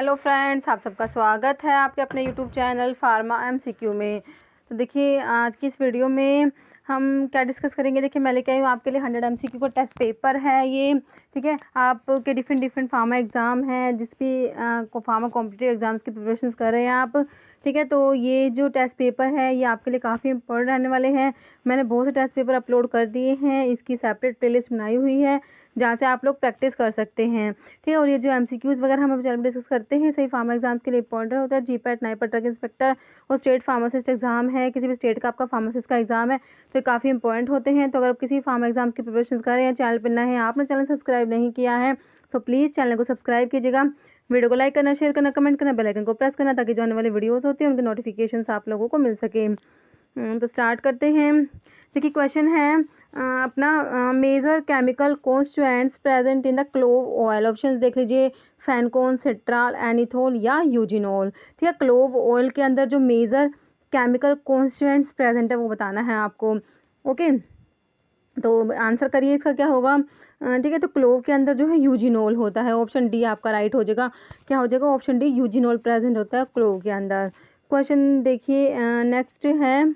Hello friends, आप सबका स्वागत है आपके अपने यूट्यूब चैनल फार्मा एमसीक्यू में। तो देखिए, आज की इस वीडियो में हम क्या डिस्कस करेंगे। देखिए, मैं लेके आई हूँ आपके लिए 100 एमसीक्यू का टेस्ट पेपर है ये। ठीक है, आपके डिफरेंट फार्मा एग्ज़ाम हैं, जिस भी को फार्मा कॉम्पिटिटिव एग्ज़ाम्स की प्रिपरेशन कर रहे हैं आप। ठीक है, तो ये जो टेस्ट पेपर है ये आपके लिए काफ़ी इंपॉर्टेंट रहने वाले हैं। मैंने बहुत से टेस्ट पेपर अपलोड कर दिए हैं, इसकी सेपरेट प्लेलिस्ट बनाई हुई है जहाँ से आप लोग प्रैक्टिस कर सकते हैं। ठीक है, और ये जो एमसीक्यूज़ वगैरह हम चैनल में डिस्कस करते हैं सही फार्मा एग्जाम्स के लिए इंपॉर्टेंट होता है। जीपैट, नाइपर, ड्रग इंस्पेक्टर और स्टेट फार्मासिस्ट एग्जाम है, किसी भी स्टेट का आपका फार्मासिस्ट का एग्जाम है, तो ये काफ़ी इंपॉर्टेंट होते हैं। तो अगर आप किसी फार्मा एग्जाम्स की प्रिपरेशन कर रहे हैं, चैनल पर नए हैं, आपने चैनल सब्सक्राइब नहीं किया है तो प्लीज़ चैनल को सब्सक्राइब कीजिएगा, वीडियो को लाइक करना, शेयर करना, कमेंट करना, बेल आइकन को प्रेस करना, ताकि जो आने वाले वीडियोज़ होते हैं उनके नोटिफिकेशन आप लोगों को मिल सके। तो स्टार्ट करते हैं। देखिए, क्वेश्चन है अपना major chemical constituents present in the clove oil. Options देख लीजिए, फैनकोन, सिट्राल, एनिथोल या यूजिनोल। ठीक है, क्लोव ऑयल के अंदर जो मेजर केमिकल कॉन्स्टिट्यूएंट्स प्रेजेंट है वो बताना है आपको। ओके, तो आंसर करिए इसका क्या होगा। ठीक है, तो क्लोव के अंदर जो है यूजिनोल होता है। ऑप्शन डी आपका राइट हो जाएगा। क्या हो जाएगा? ऑप्शन डी, यूजिनोल प्रेजेंट होता है क्लोव के अंदर। क्वेश्चन देखिए, नेक्स्ट है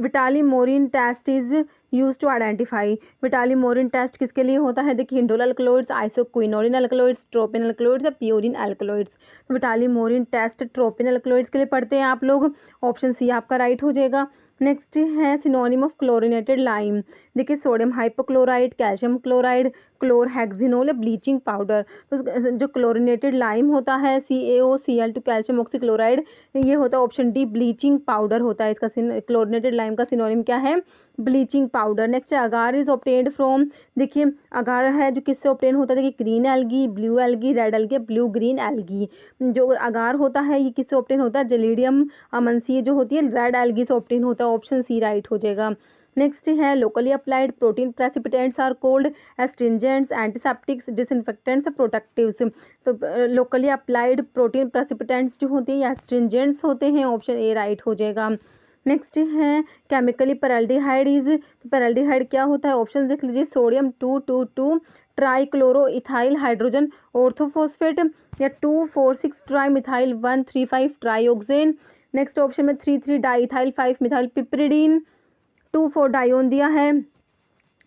Vitali Morin test is use to identify. Vitali Morin test किसके लिए होता है? देखिए, indole alkaloids, isoquinoline alkaloids, tropane alkaloids या प्योरिन अल्कलॉइड्स। तो विटालिमोरिन टेस्ट ट्रोपिन अल्कलॉइड्स के लिए पढ़ते हैं आप लोग। ऑप्शन सी आपका राइट हो जाएगा। नेक्स्ट है सिनोनिम ऑफ क्लोरिनेटेड लाइम। देखिए, सोडियम हाइपोक्लोराइड, कैल्शियम क्लोराइड, क्लोरहेक्सिनोल या ब्लीचिंग पाउडर। तो जो क्लोरिनेटेड लाइम होता है CaOCl2 कैल्शियम ऑक्सीक्लोराइड, ये होता है ऑप्शन डी, ब्लीचिंग पाउडर होता है इसका। क्लोरिनेटेड लाइम का सिनोनिम क्या है? Bleaching powder. नेक्स्ट है अगार इज ऑब्टेन्ड फ्रॉम। देखिए, अगार है जो किससे ऑब्टेन होता है? देखिए, green algae, blue algae, red algae, blue green algae. जो अगार होता है ये किससे ऑब्टेन होता है? जेलिडियम अमनसी जो होती है रेड एल्गी से ऑब्टेन होता है। ऑप्शन सी राइट हो जाएगा। नेक्स्ट है locally applied protein precipitants are called astringents, antiseptics, disinfectants, protectives. तो लोकली अप्लाइड प्रोटीन प्रेसिपिटेंट्स जो होती है एस्ट्रिंजेंट्स होते हैं। ऑप्शन ए राइट हो जाएगा। नेक्स्ट है केमिकली पैराल्डिहाइड इज। तो पैराल्डिहाइड क्या होता है? ऑप्शन देख लीजिए, sodium 222 trichloro ethyl hydrogen orthophosphate या 246 tri methyl 135 trioxane. Next option में 33 डाईथाइल 5 मिथाइल पिपरिडीन, 24 डायोन दिया है,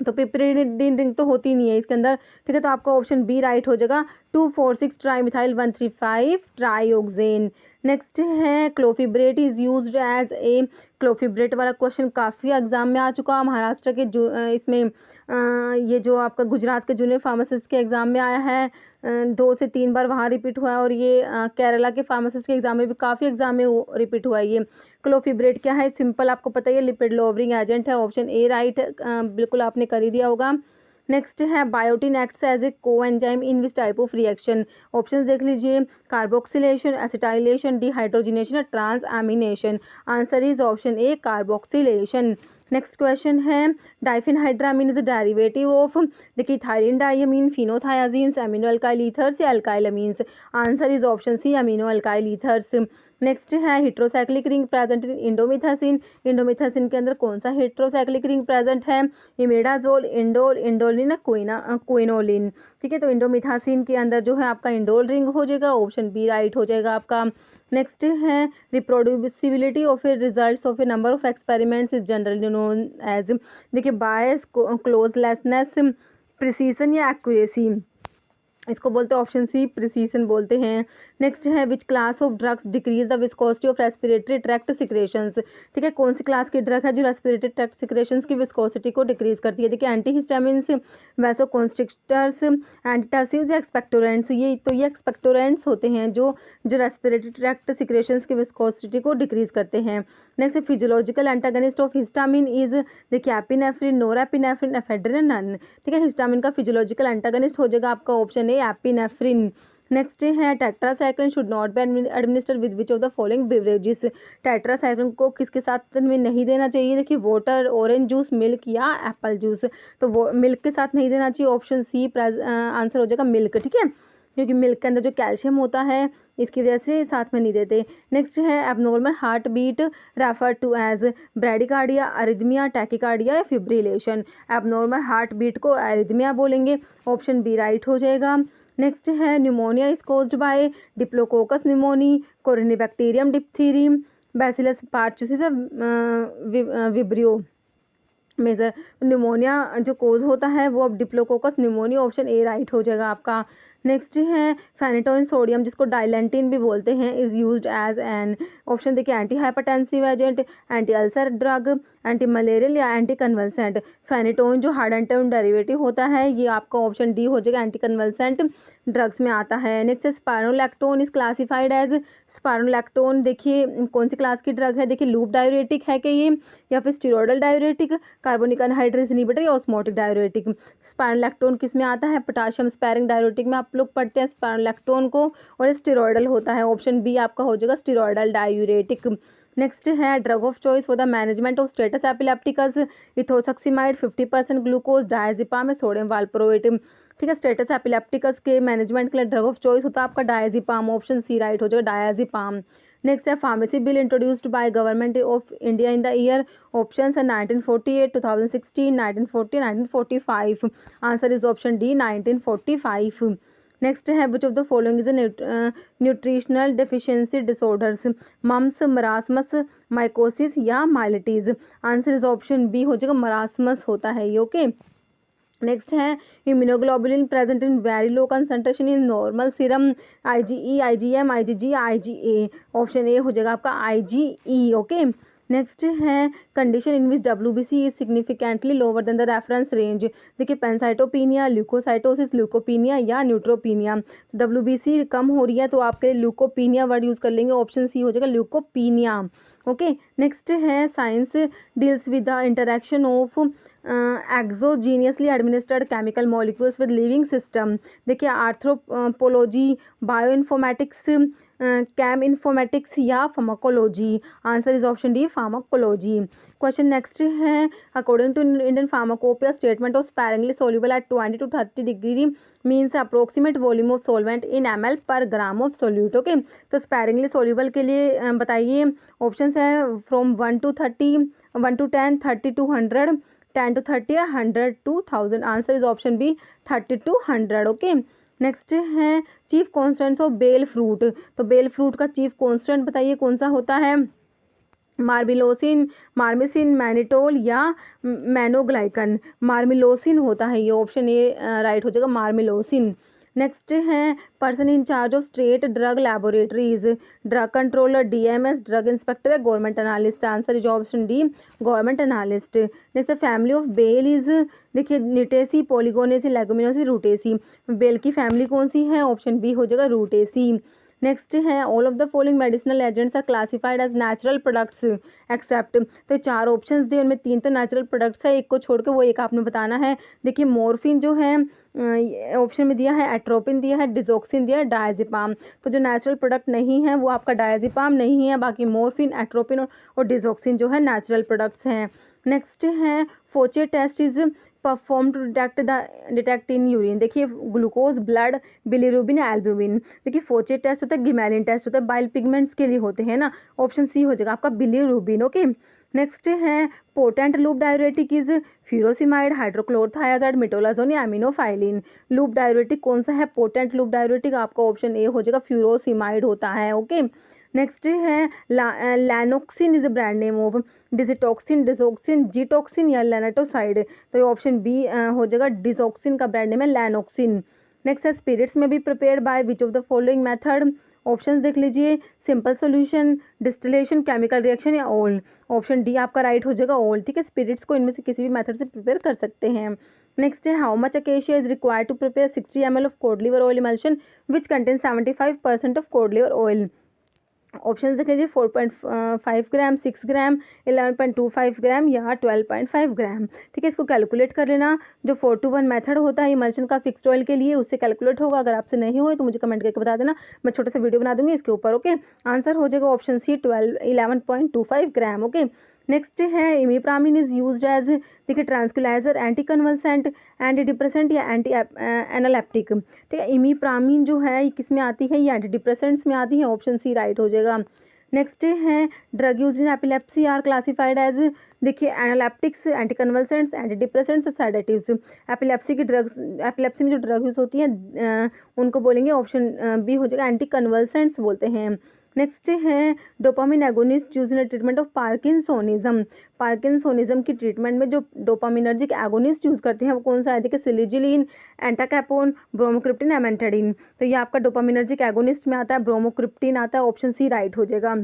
तो पिपरिडीन रिंग तो होती नहीं है इसके अंदर। ठीक है, तो आपका ऑप्शन बी राइट हो जाएगा, 246 ट्राई मिथाइल 135 ट्राईओक्सेन। नेक्स्ट है clofibrate is used as a. Clofibrate वाला क्वेश्चन काफ़ी एग्जाम में आ चुका है। महाराष्ट्र के इसमें ये जो आपका गुजरात के जूनियर फार्मासिस्ट के एग्ज़ाम में आया है, 2 से 3 बार वहाँ रिपीट हुआ है, और ये केरला के फार्मासिस्ट के एग्ज़ाम में भी काफ़ी एग्जाम में रिपीट हुआ है ये। क्लोफिब्रेट क्या है? सिंपल आपको पता ही है, लिपिड लोवरिंग एजेंट है। ऑप्शन ए राइट, बिल्कुल आपने कर ही दिया होगा। नेक्स्ट है biotin acts as a coenzyme in which type of reaction. Option देख लीजिए, कार्बोक्सिलेशन, एसिटाइलेशन, डिहाइड्रोजिनेशन या transamination. Answer is option A, carboxylation. Next question है diphenhydramine is a derivative of. देखिए, ethylenediamine, phenothiazines, amino alkyl ethers या alkyl amines. Answer is option C, amino alkyl ethers. Next है heterocyclic ring present in indomethacin. Indomethacin के अंदर कौन सा heterocyclic ring present है? इमेडाजोल, indole, इंडोलिन, quinoline. ठीक है, तो इंडोमिथासिन के अंदर जो है आपका इंडोल रिंग हो जाएगा। ऑप्शन बी राइट हो जाएगा आपका। नेक्स्ट है reproducibility of a results of a number of experiments is generally known as. देखिए, बायस, क्लोजलेसनेस, प्रिसीजन या एक्यूरेसी। इसको बोलते हैं ऑप्शन सी, प्रिसीजन बोलते हैं। नेक्स्ट है which class of drugs decrease the viscosity of respiratory tract secretions. ठीक है, कौन सी क्लास की ड्रग है जो रेस्पिरेटरी ट्रैक्ट सिक्रेशंस की विस्कोसिटी को डिक्रीज करती है? देखिए, एंटीहिस्टामिन्स, वैसोकॉन्स्ट्रिक्टर्स, एंटासिड्स या एक्सपेक्टोरेंट्स। ये एक्सपेक्टोरेंट्स होते हैं जो रेस्पिरेटरी ट्रैक्ट सिक्रेशंस की विस्कोसिटी को डिक्रीज करते हैं। Next physiological antagonist of histamine is. देखिए, एपिनेफ्रिन, नोरेपिनेफ्रिन, एफेड्रिन, नन। ठीक है, हिस्टामिन का फिजियोलॉजिकल एंटागनिस्ट हो जाएगा आपका ऑप्शन ए, एपिनेफ्रिन। नेक्स्ट है tetracycline should not be administered with which of the following beverages. Tetracycline को किसके साथ में नहीं देना चाहिए? देखिए, वाटर, ऑरेंज जूस, मिल्क या एप्पल जूस। तो वो मिल्क के साथ नहीं देना चाहिए। ऑप्शन सी आंसर हो जाएगा मिल्क। ठीक है, क्योंकि मिल्क के अंदर जो कैल्शियम होता है इसकी वजह से साथ में नहीं देते। नेक्स्ट है abnormal heart beat refer to as bradycardia, arrhythmia, tachycardia या फिब्रिलेशन। एबनॉर्मल हार्ट बीट को अरिथमिया बोलेंगे। ऑप्शन बी राइट हो जाएगा। नेक्स्ट है pneumonia is caused by diplococcus pneumoniae, corynebacterium diphtheriae, bacillus pertussis vibrio major. Pneumonia जो cause होता है वो अब diplococcus pneumonia, option A right हो जाएगा आपका। नेक्स्ट है फेनिटोइन सोडियम जिसको डाइलेंटिन भी बोलते हैं is used as an, option देखिए anti hypertensive agent, anti ulcer drug, anti malarial या एंटी कन्वल्सेंट। फेनिटोइन जो हाइड्रोजन डेरिवेटिव होता है ये आपका ऑप्शन डी हो जाएगा, एंटी कन्वल्सेंट ड्रग्स में आता है। नेक्स्ट है स्पाइरोलैक्टोन इज क्लासिफाइड एज, स्पाइरोलैक्टोन देखिए कौन सी क्लास की ड्रग है, देखिए लूप डायूरेटिक है कि ये, या फिर steroidal diuretic, carbonic anhydrase inhibitor या ऑस्मोटिक डायूरेटिक। स्पाइरोलैक्टोन किस में आता है, पोटाशियम स्पैरिंग डायूरेटिक में आप लोग पढ़ते हैं स्पाइरोलैक्टोन को, और स्टीरोडल होता है, ऑप्शन बी आपका हो जाएगा स्टीरोडल डायूरेटिक। नेक्स्ट है drug of choice for the management of status epilepticus, ethosuximide 50% glucose, diazepam है, सोडियम वाल्प्रोएट। ठीक है, स्टेटस एपिलेप्टिकस के मैनेजमेंट के लिए ड्रग ऑफ चॉइस होता है आपका डायजिपाम, ऑप्शन सी राइट हो जाएगा डायजिपाम। नेक्स्ट है pharmacy bill introduced by government of India in the year, option है 1948, 2016, 1940, 1945। Answer is option D 1945। Next है which of the following is nutritional deficiency disorders, mumps, marasmus, mycosis या myelitis. Answer is option B हो जाएगा marasmus होता है ये, okay. Next है immunoglobulin present in very low concentration in normal serum, IgE, IgM, IgG, IgA, option A हो जाएगा आपका IgE, ओके। नेक्स्ट है condition in which WBC is significantly lower than the reference range, देखिए पेंसाइटोपिनिया, leukocytosis, ल्यूकोपिनिया या न्यूट्रोपिनिया। WBC कम हो रही है तो आपके ल्यूकोपिनिया वर्ड यूज कर लेंगे, ऑप्शन सी हो जाएगा ल्यूकोपिनिया, ओके। नेक्स्ट है science deals with the interaction of exogenously administered chemical molecules with living system, देखिए आर्थ्रोपोलॉजी, बायोइन्फॉर्मेटिक्स, कैम इन्फॉर्मेटिक्स या pharmacology. Answer is option D pharmacology. Question next है according to Indian pharmacopoeia statement of sparingly soluble at 20 to 30 degree means approximate volume of solvent in ml per gram of solute, okay. तो sparingly soluble के लिए बताइए, option है from 1 to 30, 1 to 10, 30 to 100, 10 to 30 या 100 to 1000। Answer is option B 30 to 100, okay. Next है chief constants of bael fruit, तो bael fruit का chief constant बताइए कौन सा होता है, मार्मिलोसिन, मार्मिसिन, मैनिटोल या मैनोग्लाइकन। मार्मिलोसिन होता है ये, ऑप्शन ए राइट हो जाएगा मार्मिलोसिन। नेक्स्ट है person in charge of state drug laboratories, drug controller, DMS, drug inspector या government analyst. Answer is option D government analyst. Next family of bael is, देखिए निटेसी, पॉलीगोनेसी, लेगुमिनोसी, रूटेसी। बेल की family कौन सी है, option B हो जाएगा rutaceae. Next है all of the following medicinal agents are classified as natural products except, तो 4 ऑप्शंस दिए उनमें 3 तो नेचुरल प्रोडक्ट्स है, एक को छोड़ के वो एक आपने बताना है। देखिए मॉर्फिन जो है ऑप्शन में दिया है, एट्रोपिन दिया है, डिजोक्सिन दिया है, डायजिपाम। तो जो नेचुरल प्रोडक्ट नहीं है वो आपका डायजिपाम नहीं है, बाकी मॉर्फिन, एट्रोपिन और डिजोक्सिन जो है नेचुरल प्रोडक्ट्स हैं। नेक्स्ट है Fouchet test is perform to detect in urine, देखिए ग्लूकोज, ब्लड, बिलीरुबिन, एल्ब्यूमिन। देखिए फोचे टेस्ट होता है, गिमेलिन टेस्ट होता है, बाइल पिगमेंट्स के लिए होते हैं ना, ऑप्शन सी हो जाएगा आपका बिलीरुबिन, ओके। नेक्स्ट है potent loop diuretic is furosemide, hydrochlorothiazide, metolazone या एमिनोफाइलिन। लूप डायूरेटिक कौन सा है, पोटेंट लूप डायूरेटिक आपका ऑप्शन ए हो जाएगा फ्यूरोसिमाइड होता है, ओके। नेक्स्ट है Lanoxin is brand name of digitoxin, digoxin, gitoxin या लेनाटोसाइड। तो ये ऑप्शन बी हो जाएगा डिजोक्सिन का ब्रांड नेम है लैनोक्सिन। नेक्स्ट है स्पिरिट्स में be prepared by which of the following method, options देख लीजिए, simple solution, distillation, chemical reaction या ऑयल। ऑप्शन डी आपका राइट हो जाएगा ऑयल, ठीक है। स्पिरिट्स को इनमें से किसी भी मेथड से प्रिपेयर कर सकते हैं। नेक्स्ट है how much acacia is required to prepare 60 ml of cod liver oil emulsion which contain 75% of cod liver oil. Option देख लीजिए 4.5 ग्राम, 6 ग्राम, 11.25 ग्राम या 12.5 ग्राम, ठीक है। इसको कैलकुलेट कर लेना, जो 4 to 1 मेथड होता है इमल्शन का फिक्स्ड ऑयल के लिए उससे कैलकुलेट होगा। अगर आपसे नहीं हो तो मुझे कमेंट करके बता देना, मैं छोटा सा वीडियो बना दूंगी इसके ऊपर, ओके। आंसर हो जाएगा ऑप्शन सी 11.25 ग्राम, ओके। नेक्स्ट है इमिप्रामिन इज यूज्ड एज, देखिए ट्रांसक्यूलाइजर, एंटी कन्वल्सेंट, एंटी डिप्रेसेंट या एंटी एनालेप्टिक, ठीक है। इमिप्रामिन जो है ये किस में आती है, ये एंटी डिप्रेसेंट्स में आती है, ऑप्शन सी राइट हो जाएगा। नेक्स्ट है drug use in epilepsy are classified as, देखिए analeptics, anti convulsants, anti depressants, sedatives. Epilepsy की ड्रग्स, एपिलेप्सी में जो ड्रग यूज होती है उनको बोलेंगे ऑप्शन बी हो जाएगा, एंटी कन्वल्सेंट्स बोलते हैं। नेक्स्ट है dopamine agonist use in treatment of parkinsonism. Parkinsonism की ट्रीटमेंट में जो डोपामिनर्जिक एगोनिस्ट यूज करते हैं वो कौन सा है, देखिए सिलिजिलिन, एंटाकैपोन, ब्रोमोक्रिप्टिन, एमेंटाडिन। तो ये आपका डोपामिनर्जिक एगोनिस्ट में आता है, ब्रोमोक्रिप्टिन आता है, ऑप्शन सी राइट हो जाएगा।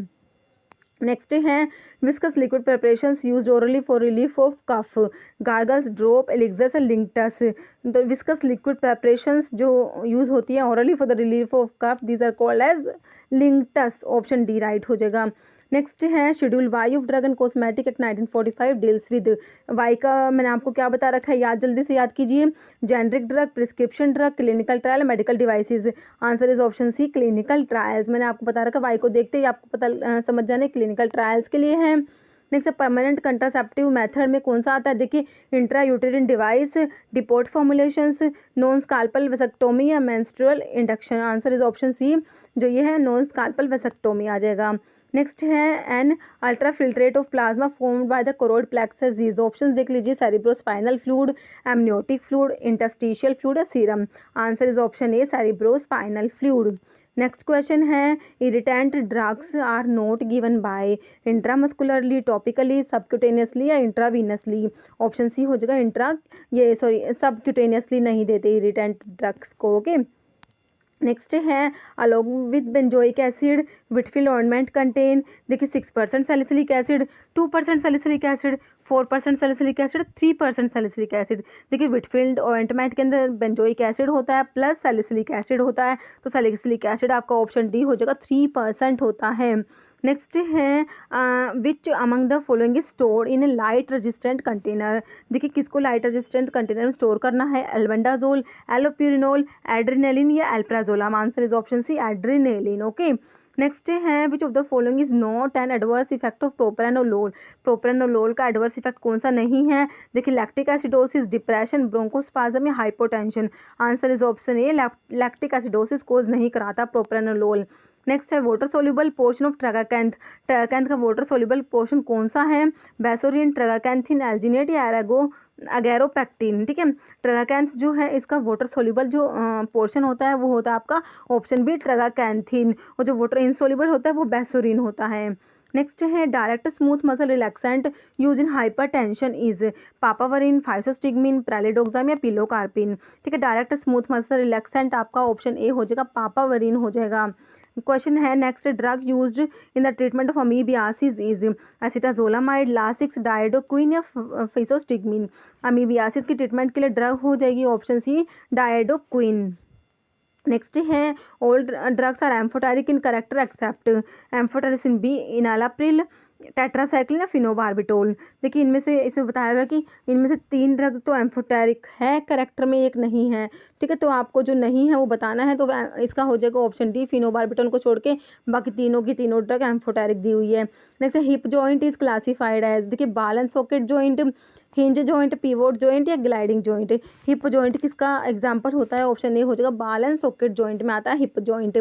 नेक्स्ट है viscous liquid preparations used orally for relief of cough, gargles, drop, elixirs, linctus. तो विस्कस लिक्विड प्रिपरेशंस जो यूज होती है orally for the relief of cough, these are called as linctus, option D right हो जाएगा। Next है schedule Y of drug and cosmetic act 1945 deals with, Y का मैंने आपको क्या बता रखा है, याद जल्दी से याद कीजिए, generic drug, prescription drug, clinical trial, medical devices. Answer is option C clinical trials. मैंने आपको बता रखा, वाई को देखते ही आपको पता समझ जाने क्लिनिकल ट्रायल्स के लिए है। नेक्स्ट है परमानेंट कंट्रासेप्टिव मेथड में कौन सा आता है, देखिए intra uterine device, depot formulations, non scalpel vasectomy या menstrual induction. Answer is option C, जो ये है नॉन स्काल्पल वेसेक्टोमी आ जाएगा। नेक्स्ट है an ultra filtrate of plasma formed by the choroid plexus disease. Option देख लीजिए, cerebrospinal fluid, amniotic fluid, interstitial fluid या serum. Answer is option A, cerebrospinal fluid. Next question है irritant drugs are not given by, intramuscularly, topically, subcutaneously या intravenously. Option C हो जाएगा subcutaneously नहीं देते irritant drugs को। ओके नेक्स्ट है along with benzoic acid Whitfield ointment contain, देखिए 6% salicylic acid, 2% salicylic acid, 4% salicylic acid, 3% salicylic acid. देखिए विटफिल्ड ointment के अंदर बेंजोइक एसिड होता है प्लस सैलिसिलिक एसिड होता है, तो सैलिसिलिक एसिड आपका ऑप्शन डी हो जाएगा, 3% होता है। नेक्स्ट है which among the following is store in a light resistant container, देखिए किसको लाइट रेजिस्टेंट कंटेनर में स्टोर करना है, एल्बेंडाजोल, एलोप्यूरिनोल, एड्रेनालिन या alprazolam. Answer is option C, adrenaline. Okay next है which of the following is not an adverse effect of propranolol, propranolol का adverse effect कौन सा नहीं है, देखिए लैक्टिक एसिडोसिस, डिप्रेशन, ब्रोंकोस्पाज्म या hypotension. Answer is option A, lactic acidosis cause नहीं कराता प्रोप्रानोलोल। नेक्स्ट है water soluble portion of tragacanth, tragacanth का वाटर सोल्यूबल पोर्शन कौन सा है, बेसोरिन, ट्रगाकैंथिन, एल्जिनेट या अगैरोपेक्टिन। ठीक है, ट्रगाकैंथ जो है इसका वाटर सोल्यूबल जो पोर्शन होता है वो होता है आपका ऑप्शन बी ट्रगाकैंथिन, और जो वाटर इनसोल्यूबल होता है वो बेसोरिन होता है। नेक्स्ट है direct smooth muscle relaxant use in hypertension is, papaverine, physostigmine, pralidoxime या पिलोकार्पिन। ठीक है, डायरेक्ट स्मूथ मसल रिलैक्सेंट आपका ऑप्शन ए हो जाएगा, पापावरिन हो जाएगा। क्वेश्चन है next drug used in the treatment of amoebiasis is, acetazolamide, Lasix, diiodoquin या फिसोस्टिग्मिन। अमीबियासिस की ट्रीटमेंट के लिए ड्रग हो जाएगी ऑप्शन सी, डायडोक्विन। नेक्स्ट है all drugs are amphoteric in character except, amphotericin B, enalapril, tetracycline या phenobarbital. देखिए इनमें से इसमें बताया हुआ है कि इनमें से 3 ड्रग तो एम्फोटेरिक है करेक्टर में, एक नहीं है। ठीक है, तो आपको जो नहीं है वो बताना है, तो इसका हो जाएगा ऑप्शन डी, फिनोबार्बिटोल को छोड़ के बाकी तीनों की तीनों ड्रग एम्फोटेरिक दी हुई है। Next hip joint is classified as, देखिए balance socket joint, hinge joint, pivot joint या ग्लाइडिंग जॉइंट। हिप जॉइंट किसका एग्जांपल होता है, ऑप्शन ए हो जाएगा, बैलेंस सॉकेट जॉइंट में आता है hip joint.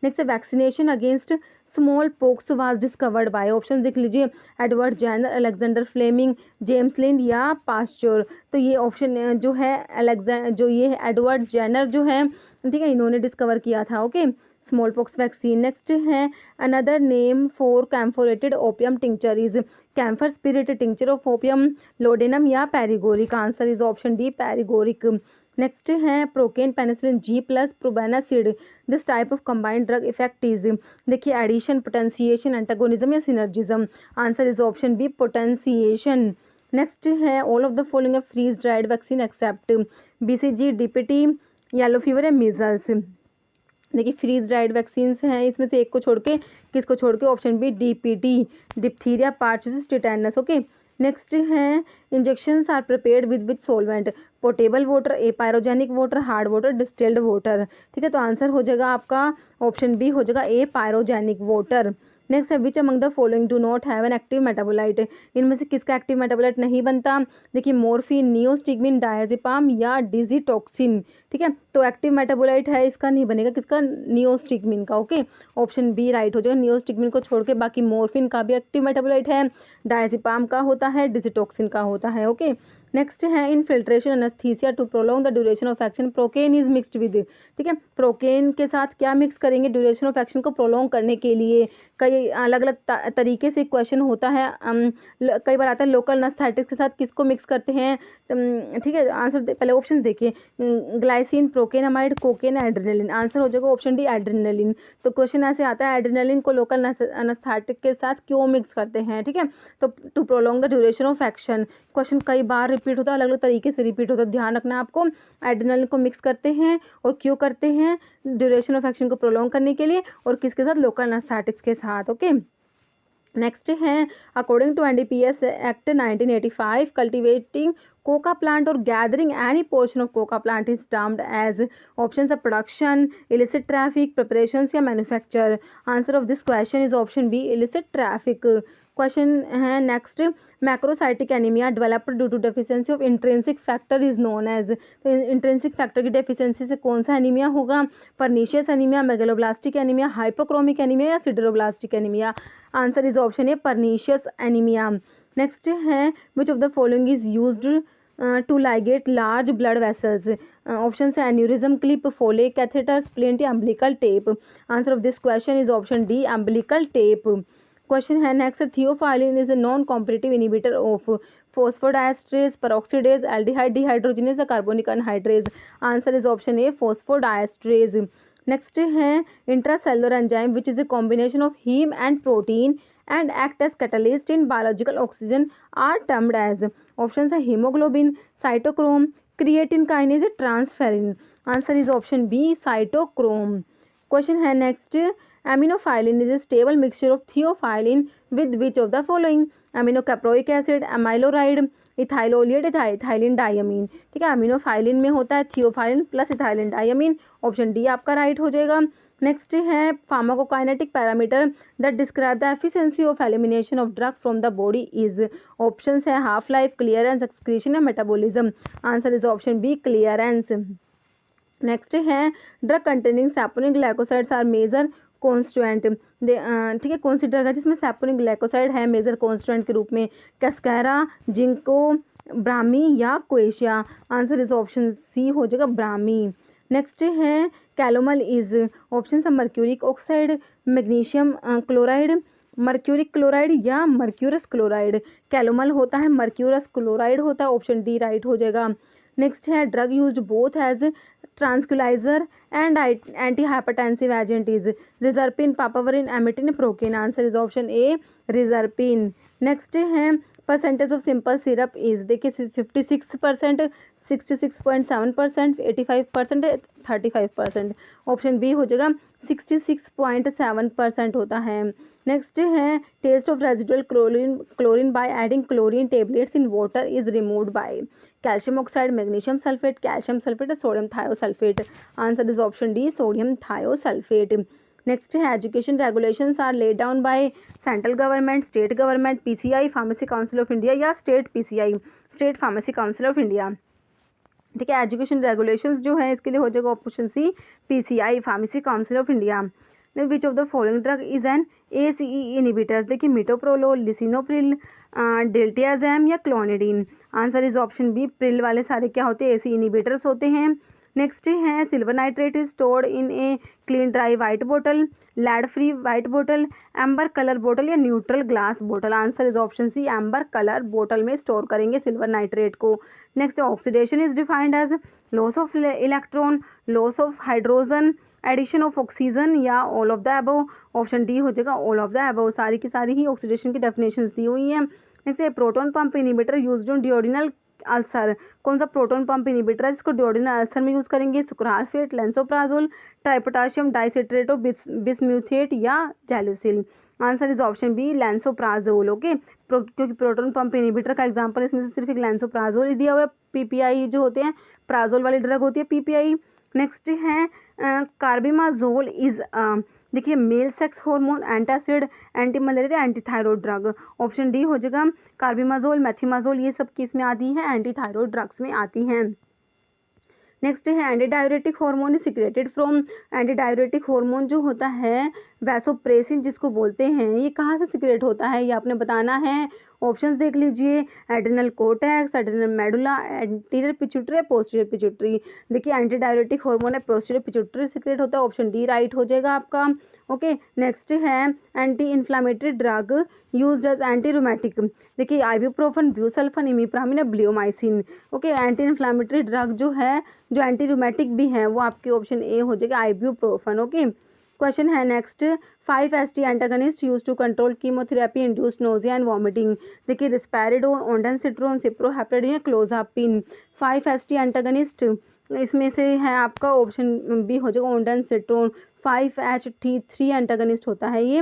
Next vaccination against small pox was discovered by, option देख लीजिए, Edward Jenner, Alexander Fleming, James Lind या पास्चर। तो ये ऑप्शन जो है एडवर्ड जेनर जो है, ठीक है, इन्होंने डिस्कवर किया था। Okay small pox vaccine. Next है another name for camphorated opium tincture is, camphor spirit, tincture of opium, laudanum या paregoric. Answer is option D, paregoric. Next है procaine, penicillin G plus, probenecid. This type of combined drug effect is, देखिए addition, potentiation, antagonism या synergism. Answer is option B, potentiation. Next है all of the following है freeze dried vaccine except, BCG, DPT, yellow fever या measles. देखिए freeze dried vaccine हैं, इसमें से एक को छोड़ के, किसको छोड़ के, option B, DPT, diphtheria, pertussis, tetanus. Okay next है injections are prepared with solvent, portable water, apyrogenic water, hard water, distilled water. ठीक है, तो आंसर हो जाएगा आपका ऑप्शन बी हो जाएगा, ए पायरोजेनिक वाटर। नेक्स्ट है which among the following do not have an active metabolite, इनमें से किसका एक्टिव मेटाबोलाइट नहीं बनता। देखिए मोरफिन, नियोस्टिग्मिन, डायजेपाम या डिजिटॉक्सिन। ठीक है, तो एक्टिव मेटाबोलाइट है इसका नहीं बनेगा, किसका, नियोस्टिग्मिन का। ओके, ऑप्शन बी राइट हो जाएगा, नियोस्टिग्मिन को छोड़ के बाकी मोरफिन का भी एक्टिव मेटाबोलाइट है, डायजेपाम का होता है, डिजिटॉक्सिन का होता है। ओके, नेक्स्ट है infiltration anaesthesia to prolong the duration of action procaine is mixed with. ठीक है, प्रोकेन के साथ क्या मिक्स करेंगे ड्यूरेशन ऑफ एक्शन को प्रोलॉन्ग करने के लिए। कई अलग अलग तरीके से क्वेश्चन होता है, कई बार आता है लोकल एनेस्थेटिक्स के साथ किसको मिक्स करते हैं। ठीक है, आंसर पहले ऑप्शन देखिए, glycine, procainamide, cocaine, adrenaline. Answer हो जाएगा ऑप्शन डी एड्रेनलिन। तो क्वेश्चन ऐसे आता है एड्रेनलिन को लोकल एनेस्थेटिक के साथ क्यों मिक्स करते हैं। ठीक है, तो to prolong the duration of action. Question कई बार रिपीट होता है, अलग अलग तरीके से रिपीट होता है, ध्यान रखना आपको। एड्रेनलिन को मिक्स करते हैं और क्यों करते हैं, ड्यूरेशन ऑफ एक्शन को प्रोलॉन्ग करने के लिए, और किसके साथ, लोकल एनेस्थेटिक्स के साथ। ओके, नेक्स्ट है according to NDPS act 1985 cultivating coca plant और gathering any portion of coca plant is termed as. Option है प्रोडक्शन, इलिसिट ट्रैफिक, प्रिपरेशन या manufacture. Answer of this question is option B illicit traffic. Question है next, macrocytic anaemia developed due to deficiency of intrinsic factor is known as. तो intrinsic factor की deficiency से कौन सा anaemia होगा, pernicious anaemia, megaloblastic anaemia, hypochromic anaemia या sideroblastic anaemia. Answer is option A pernicious anaemia. Next है which of the following is used to ligate large blood vessels. Option है aneurysm clip, Foley, catheter, splint या umbilical tape. Answer of this question is option D umbilical tape. Question है next, theophylline is a non competitive inhibitor of phosphodiesterase, peroxidase, aldehyde, dehydrogenase या carbonic anhydrase. Answer is option A phosphodiesterase. Next है intracellular enzyme which is a combination of heme and protein and act as catalyst in biological oxygen are termed as। options है hemoglobin, cytochrome, creatine kinase, transferrin। answer is option B cytochrome। question है next, aminophylline is a stable mixture of theophylline with which of the following। aminocaproic acid, amyloride, ethyl oleate, ethylene diamine. ठीक है, aminophylline में होता है theophylline plus ethylene diamine. Option D आपका right हो जाएगा। Next है pharmacokinetic parameter that describe the efficiency of elimination of drug from the body is. Option है हाफ लाइफ, क्लियरेंस, एक्सक्रीशन या metabolism. Answer is option B clearance. Next है drug containing saponic glycosides are major constituent. ठीक है, कौन सी drug है जिसमें saponic glycoside है मेजर कॉन्स्टिट्यूएंट के रूप में, कैस्कैरा, जिंको, ब्रामी या क्वेशिया। आंसर इज ऑप्शन सी हो जाएगा ब्रामी। नेक्स्ट है कैलोमल इज। ऑप्शन है mercuric oxide, magnesium chloride, mercuric chloride या मर्क्यूरस क्लोराइड। कैलोमल होता है, मर्क्यूरस क्लोराइड होता है। ऑप्शन डी राइट हो जाएगा। नेक्स्ट है drug used both as tranquilliser and anti hypertensive agent is. Reserpine, papaverine, emetine, procaine. Answer is option A reserpine. Next है percentage of simple syrup is. देखिए 56%, 66.7%, 85%, 35%। Option B हो जाएगा 66.7% होता है। Next है test of residual chlorine by adding chlorine tablets in water is removed by. Calcium oxide, magnesium sulphate, calcium sulphate, sodium thiosulphate. Answer is option D sodium thiosulphate. Next है education regulations are laid down by central government, state government, PCI, pharmacy council of India या state PCI, state pharmacy council of India. ठीक है, education regulations जो है इसके लिए हो जाएगा option C PCI, pharmacy council of India. Which of the following drug is an ACE inhibitors. देखिए मिटोप्रोलोल, लिसिनोप्रिल, डेल्टियाजैम या clonidine. Answer is option B pril वाले सारे क्या होते हैं, एसी इनिबिटर्स होते हैं। नेक्स्ट है silver nitrate is stored in a clean dry white बोतल, लैड फ्री वाइट बोतल, एम्बर कलर बोतल या न्यूट्रल ग्लास बोतल। Answer is option C amber colour बोतल में स्टोर करेंगे सिल्वर नाइट्रेट को। Next oxidation is defined as loss of electron, loss of hydrogen, addition of oxygen या all of the above. Option D हो जाएगा all of the above. सारी की सारी ही ऑक्सीडेशन की डेफिनेशंस दी हुई हैं। नेक्स्ट है proton pump inhibitor used on duodenal ulcer. कौन सा प्रोटॉन पंप इनिबिटर है जिसको डिओडिनल अल्सर में यूज़ करेंगे, sucralfate, lansoprazole, tripotassium dicitrate of bismuthate या Gelusil. Answer is option B lansoprazole. Okay, क्योंकि प्रोटॉन पंप इनिबिटर का एग्जांपल इसमें से सिर्फ एक लेंसोप्राजोल ही दिया हुआ है। पीपीआई जो होते हैं प्राजोल वाली ड्रग होती है पीपीआई। नेक्स्ट है कार्बिमाजोल इज देखिए male sex hormone, antacid, anti malaria, anti thyroid drug. Option D हो जाएगा। कार्बिमाजोल, मेथिमाजोल, ये सब किस में आती हैं? एंटी थायराइड ड्रग्स में आती हैं। नेक्स्ट है anti diuretic hormone is secreted from. Anti diuretic hormone जो होता है वैसोप्रेसिन जिसको बोलते हैं, ये कहाँ से सिक्रेट होता है? ये आपने बताना है। ऑप्शंस देख लीजिए। Adrenal cortex, adrenal medulla, anterior pituitary, posterior pituitary. देखिए एंटी डायरेटिक हार्मोन है पोस्टीरियर पिट्यूटरी सिक्रेट होता है। ऑप्शन डी राइट हो जाएगा आपका। ओके नेक्स्ट है anti inflammatory drug used as anti rheumatic. देखिए ibuprofen, busulfan, imipramine, bleomycin. Okay anti inflammatory drug जो है जो एंटी रूमेटिक भी है वो आपकी ऑप्शन ए हो जाएगा आइबुप्रोफेन। ओके क्वेश्चन है next. 5-HT antagonist use to control chemotherapy induced nausea and vomiting. देखिए रिस्पैरिडोन, ओंडानसिट्रोन, सिप्रोहेप्टेडिन या क्लोजापिन। 5-HT एंटागनिस्ट इसमें से है आपका ऑप्शन बी हो जाएगा ओंडानसिट्रोन। 5-HT3 एंटागनिस्ट होता है ये।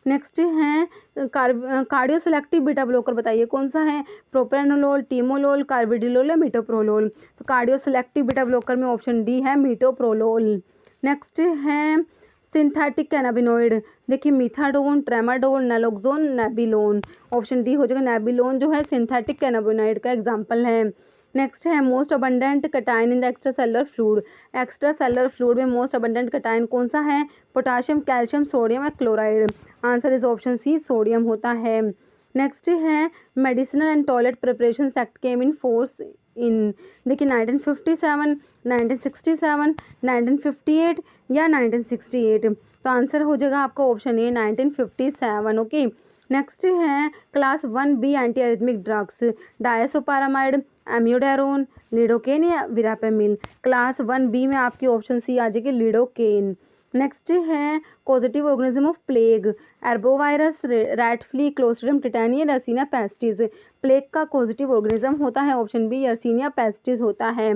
नेक्स्ट है कार्डियो सेलेक्टिव बीटा ब्लॉकर, बताइए कौन सा है? प्रोप्रानोलोल, टीमोलोल, कार्बिडिलोल या मीटोप्रोलोल। तो कार्डियो सेलेक्टिव बीटा ब्लॉकर में ऑप्शन डी है मीटोप्रोलोल। नेक्स्ट है सिंथेटिक कैनाबिनोइड। देखिए methadone, tramadol, naloxone, nabilone. Option D हो जाएगा नेबिलोन जो है सिंथेटिक कैनाबिनोइड का एग्जाम्पल है। नेक्स्ट है most abundant cation in the extra cellular fluid. Extra cellular fluid में मोस्ट अबंडेंट कटाइन कौन सा है? पोटाशियम, कैल्शियम, सोडियम या chloride. Answer is option C sodium होता है। नेक्स्ट है medicinal and toilet preparation act came in force in. देखिए 1957, 1967, 1958 या 1968। तो आंसर हो जाएगा आपका ऑप्शन ए 1957। ओके नेक्स्ट है class 1B anti arrhythmic drugs. Disopyramide, amiodarone, lidocaine या विरापेमिल। क्लास 1B में आपकी ऑप्शन सी आ जाएगी लिडोकेन। नेक्स्ट है positive organism of plague. Arbovirus, rat flea, clostridium tetani, yersinia pestis. Plague का positive organism होता है ऑप्शन बी यर्सीनिया पेस्टिस होता है।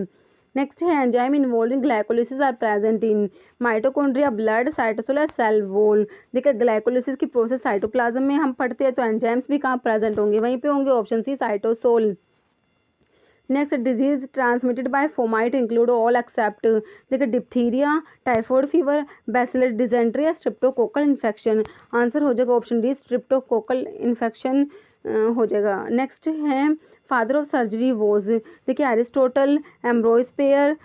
नेक्स्ट है enzyme involve in glycolysis are present in. Mitochondria, blood, cytosol या cell wall. देखिए glycolysis की process cytoplasm में हम पढ़ते हैं, तो एंजाइम्स भी कहाँ प्रेजेंट होंगे? वहीं पे होंगे। Option C cytosol. Next disease transmitted by fomite include all except. देखिए diphtheria, typhoid fever, bacillus dysentery या स्ट्रिप्टोकोकल इन्फेक्शन। आंसर हो जाएगा ऑप्शन डी स्ट्रिप्टोकोकल इन्फेक्शन हो जाएगा। नेक्स्ट है फादर ऑफ सर्जरी वॉज। देखिए एरिस्टोटल, एम्ब्रोइस पेयर,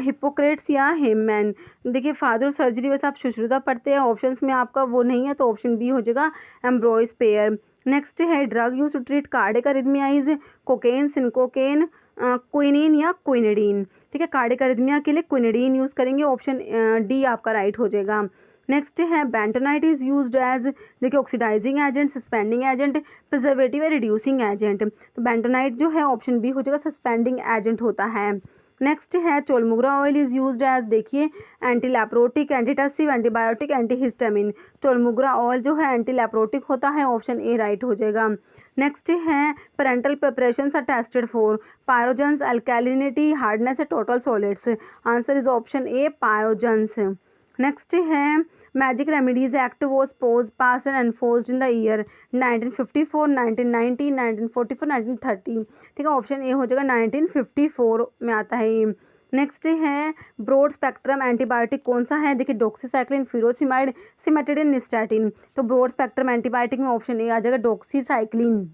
हिप्पोक्रेट्स या हेममैन। देखिए फादर ऑफ सर्जरी वैसे आप सुश्रुता पढ़ते हैं, ऑप्शंस में आपका वो नहीं है, तो ऑप्शन बी हो जाएगा एम्ब्रोइस पेयर। नेक्स्ट है drug use to treat cardiac arrhythmias. Cocaine, cinchocaine, quinine या क्विनिडीन। ठीक है कार्डिक अरिथमिया के लिए क्विनिडीन यूज़ करेंगे। ऑप्शन डी आपका राइट हो जाएगा। नेक्स्ट है बेंटोनाइट इज यूज्ड एज। देखिए oxidising agent, suspending agent, preservative या रिड्यूसिंग एजेंट। तो बेंटोनाइट जो है ऑप्शन बी हो जाएगा सस्पेंडिंग एजेंट होता है। नेक्स्ट है chaulmoogra oil is used as. देखिए anti leprotic, antitussive, antibiotic, antihistamine. Chaulmoogra oil जो है एंटी लैप्रोटिक होता है। ऑप्शन ए राइट हो जाएगा। नेक्स्ट है parenteral preparations are tested for. Pyrogens, alkalinity, hardness, total solids. Answer is option A pyrogens. Next है magic remedies act was passed and enforced in the year 1954, 1990, 1944, 1930। ठीक है option A हो जाएगा 1954 में आता है ये। नेक्स्ट है ब्रॉड स्पेक्ट्रम एंटीबायोटिक कौन सा है? देखिए डॉक्सीसाइक्लिन, फ्यूरोसिमाइड, सिमेटिडिन, निस्टैटिन। तो ब्रॉड स्पेक्ट्रम एंटीबायोटिक में ऑप्शन ए आ जाएगा डॉक्सीसाइक्लिन।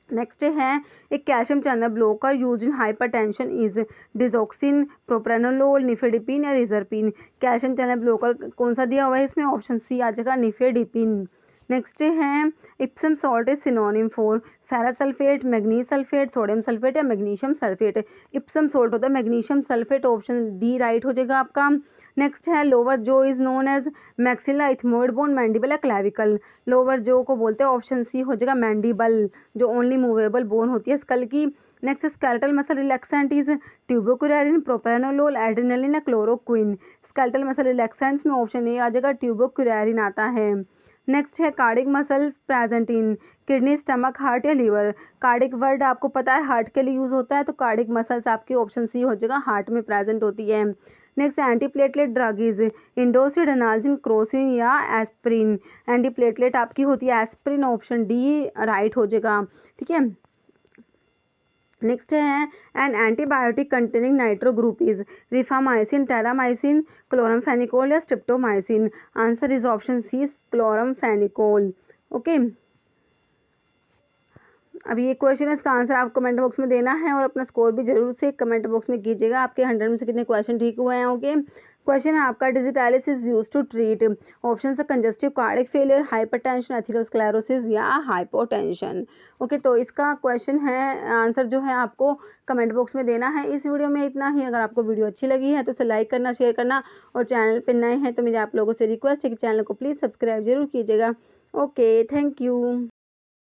नेक्स्ट है एक calcium channel blocker use in hypertension is. Digoxin, propranolol, nifedipine या रिजरपिन। कैल्शियम चैनल ब्लॉकर कौन सा दिया हुआ है इसमें? ऑप्शन सी आ जाएगा निफेडिपिन। नेक्स्ट है Epsom salt is synonym for. Ferrous sulphate, manganese sulphate, sodium sulphate या मैग्नीशियम सल्फेट। इप्सम सॉल्ट होता है magnesium sulphate. Option D right हो जाएगा आपका। नेक्स्ट है lower jaw is known as maxilla, ethmoid bone, mandible या clavicle. Lower jaw को बोलते हैं ऑप्शन सी हो जाएगा मैंडिबल, जो ओनली मूवेबल बोन होती है स्कल की। Next skeletal muscle relaxant is tubocurarine, propranolol, adrenaline या क्लोरोक्विन। स्केलेटल मसल रिलैक्सेंट्स में ऑप्शन ए आ जाएगा ट्यूबोक्यूरेरिन आता है। नेक्स्ट है cardiac muscle present in kidney, stomach, heart या लीवर। कार्डिक वर्ड आपको पता है हार्ट के लिए यूज होता है, तो कार्डिक मसल्स आपकी ऑप्शन सी हो जाएगा हार्ट में प्रेजेंट होती है। Next antiplatelet drug is Indocid, Analgin, Crocin या एस्प्रिन। एंटीप्लेटलेट आपकी होती है एस्प्रिन। ऑप्शन डी राइट हो जाएगा। ठीक है नेक्स्ट है an antibiotic containing nitro group is rifamycin, terramycin, chloramphenicol या streptomycin. Answer is option C chloramphenicol. Okay, अभी ये क्वेश्चन है, इसका आंसर आप कमेंट बॉक्स में देना है और अपना स्कोर भी जरूर से कमेंट बॉक्स में कीजिएगा। आपके 100 में से कितने क्वेश्चन ठीक हुए हैं। ओके, क्वेश्चन है आपका digitalis is use to treat option है congestive cardiac failure, hypertension, atherosclerosis या हाइपोटेंशन। ओके, तो इसका क्वेश्चन है आंसर जो है आपको कमेंट बॉक्स में देना है। इस वीडियो में इतना ही। अगर आपको वीडियो अच्छी लगी है तो उसे लाइक करना, शेयर करना और चैनल पर नए हैं तो मेरे आप लोगों से रिक्वेस्ट है कि चैनल को प्लीज़ सब्सक्राइब जरूर कीजिएगा। Okay, thank you.